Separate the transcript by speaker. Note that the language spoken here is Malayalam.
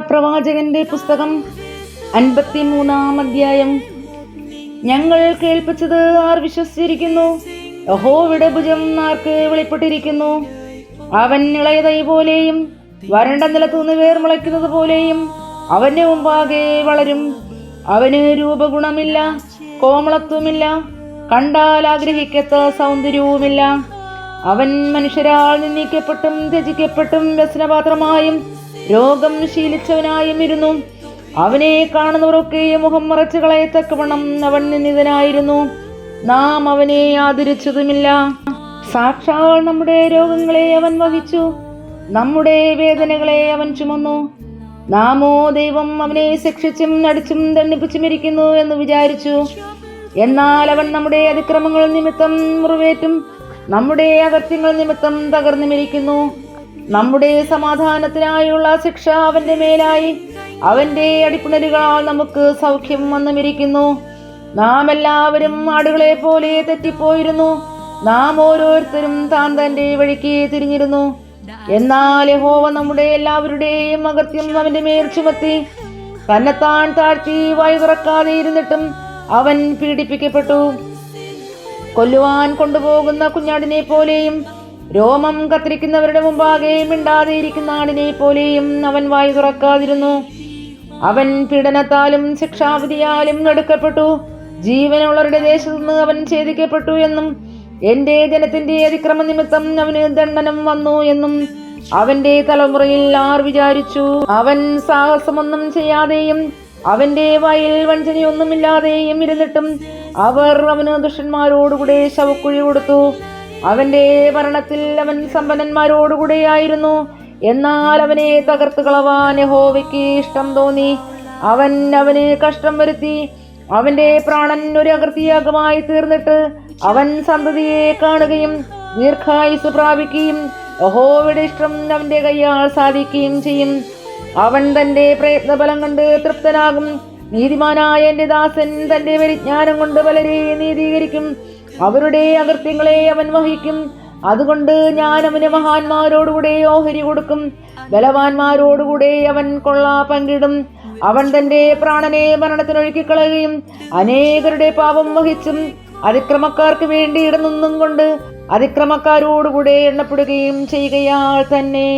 Speaker 1: പ്രവാചകന്റെ പുസ്തകം 53-ാം അധ്യായം. ഞങ്ങൾ കേൾപ്പിച്ചത് ആർ വിശ്വസിച്ചിരിക്കുന്നു? യഹോവയുടെ ഭുജം ആർക്ക് വെളിപ്പെട്ടിരിക്കുന്നു? അവൻ ഇളയ തൈ പോലെയും വരണ്ട നിലത്തുനിന്ന് വേർ മുളയ്ക്കുന്നത് പോലെയും അവന്റെ മുമ്പാകെ വളരും. അവന് രൂപഗുണമില്ല, കോമളത്വമില്ല, കണ്ടാൽ ആഗ്രഹിക്കത്ത സൗന്ദര്യവുമില്ല. അവൻ മനുഷ്യരാൽ നിന്ദിക്കപ്പെട്ടും ത്യജിക്കപ്പെട്ടും വ്യസനപാത്രമായും രോഗം ശീലിച്ചവനായും ഇരുന്നു. അവനെ കാണുന്നവരൊക്കെ മുഖം മറച്ചു കളയത്തക്കവണ്ണം അവൻ നിന്ദിതനായിരുന്നു. നാം അവനെ ആദരിച്ചതുമില്ല. സാക്ഷാൽ നമ്മുടെ രോഗങ്ങളെ അവൻ വഹിച്ചു, നമ്മുടെ വേദനകളെ അവൻ ചുമന്നു. നാമോ ദൈവം അവനെ ശിക്ഷിച്ചും നടിച്ചും ദണ്ഡിപ്പിച്ചുമിരിക്കുന്നു എന്ന് വിചാരിച്ചു. എന്നാൽ അവൻ നമ്മുടെ അതിക്രമങ്ങൾ നിമിത്തം മുറിവേറ്റും നമ്മുടെ അകൃത്യങ്ങൾ നിമിത്തം തകർന്നുമിരിക്കുന്നു. നമ്മുടെ സമാധാനത്തിനായുള്ള ശിക്ഷ അവന്റെ മേലായി, അവന്റെ അടിപ്പിണരുകളാൽ നമുക്ക് സൗഖ്യം വന്നുമിരിക്കുന്നു. നാം എല്ലാവരും ആടുകളെ പോലെ തെറ്റിപ്പോയിരുന്നു. നാം ഓരോരുത്തരും താൻ തന്റെ വഴിക്ക് തിരിഞ്ഞിരുന്നു. എന്നാൽ യഹോവ നമ്മുടെ എല്ലാവരുടെയും അകൃത്യം അവന്റെ മേൽ ചുമത്തി. തന്നെത്താൻ താഴ്ത്തി വായു തുറക്കാതെ ഇരുന്നിട്ടും അവൻ പീഡിപ്പിക്കപ്പെട്ടു. കൊല്ലുവാൻ കൊണ്ടുപോകുന്ന കുഞ്ഞാടിനെ പോലെയും രോമം കത്തിരിക്കുന്നവരുടെ മുമ്പാകെ മിണ്ടാതെ ഇരിക്കുന്ന ആടിനെ പോലെയും അവൻ വായു തുറക്കാതിരുന്നു. അവൻ പീഡനത്താലും ശിക്ഷാവിധിയാലും നടുക്കപ്പെട്ടു. ജീവനുള്ളവരുടെ ദേശത്തുനിന്ന് അവൻ ഛേദിക്കപ്പെട്ടു എന്നും എന്റെ ജനത്തിന്റെ അതിക്രമ നിമിത്തം അവന് ദണ്ഡനം വന്നു എന്നും അവന്റെ തലമുറയിൽ ആർ വിചാരിച്ചു? അവൻ സാഹസമൊന്നും ചെയ്യാതെയും അവന്റെ വായിൽ വഞ്ചനയൊന്നുമില്ലാതെയും ഇരുന്നിട്ടും അവർ അവന് ദുഷ്ടന്മാരോടുകൂടെ ശവക്കുഴി കൊടുത്തു. അവന്റെ ഭരണത്തിൽ അവൻ സമ്പന്നന്മാരോടുകൂടെ ആയിരുന്നു. എന്നാൽ അവനെ തകർത്ത് കളവാൻ യഹോവയ്ക്ക് ഇഷ്ടം തോന്നി. അവൻ അവന് കഷ്ടം വരുത്തി. അവന്റെ പ്രാണൻ ഒരു അകൃത്യയാഗമായി തീർന്നിട്ട് അവൻ സന്തതിയെ കാണുകയും ദീർഘായുസ് പ്രാപിക്കുകയും യഹോവയുടെ ഇഷ്ടം അവന്റെ കയ്യാൽ സാധിക്കുകയും ചെയ്യും. അവൻ തന്റെ പ്രയത്നഫലം കൊണ്ട് തൃപ്തനാകും. നീതിമാനായ എന്റെ ദാസൻ തന്റെ പരിജ്ഞാനം കൊണ്ട് പലരെ നീതീകരിക്കും. അവരുടെ അകൃത്യങ്ങളെ അവൻ വഹിക്കും. അതുകൊണ്ട് ഞാൻ അവന് മഹാന്മാരോടുകൂടെ ഓഹരി കൊടുക്കും, ബലവാന്മാരോടുകൂടെ അവൻ കൊള്ള പങ്കിടും. അവൻ തന്റെ പ്രാണനെ മരണത്തിനൊഴുക്കിക്കളയുകയും അനേകരുടെ പാപം വഹിച്ചും അതിക്രമക്കാർക്ക് വേണ്ടി ഇടനിന്നും കൊണ്ട് അതിക്രമക്കാരോടുകൂടെ എണ്ണപ്പെടുകയും ചെയ്യുകയാൽ തന്നെ.